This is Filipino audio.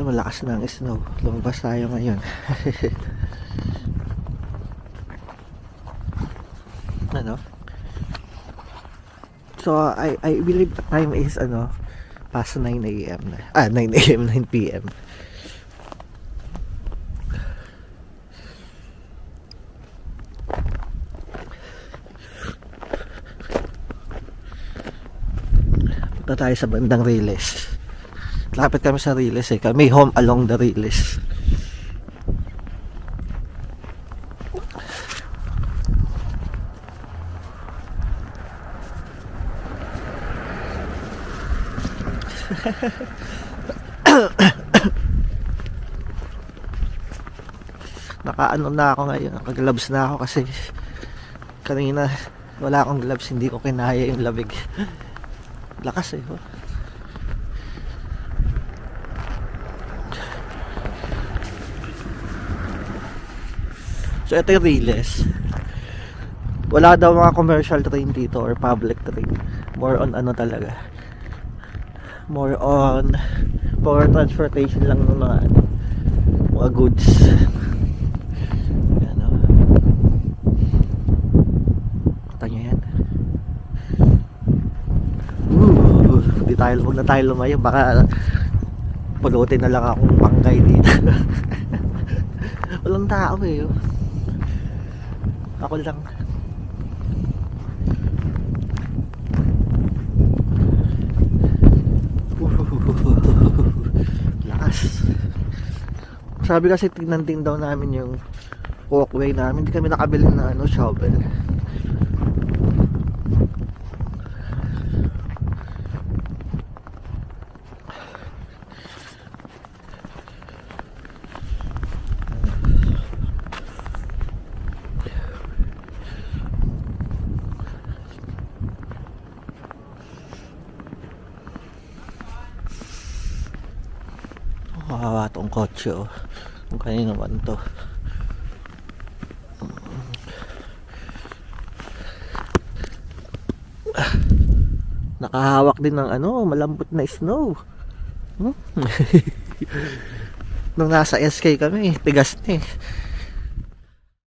Malakas na ang snow. Lumabas tayo ngayon. Ano? So I believe the time is past 9 AM na. 9 AM, 9 PM. Punta tayo sa bandang Riles. Lapit kami sa Riles eh. Kami home along the Riles. Nakaano na ako ngayon, nakagloves na ako kasi kanina wala akong gloves, hindi ko kinaya yung labig. Lakas eh. So ito yung Riles. Wala daw mga commercial train dito or public train. More on talaga. More on for transportation lang ng mga goods. Yan o. Kita nyo yan. Huwag na tayo lumayo. Baka pulutin na lang akong panggay dito. Walang tao eh. Ako lang. Lakas. Sabi kasi tignan din daw namin yung walkway namin. Hindi kami nakabili na shovel. Kawawa tong kotse oh. Kung kanino naman to. Nakahawak din ng malambot na snow. Nung nasa SK kami, tigas na eh.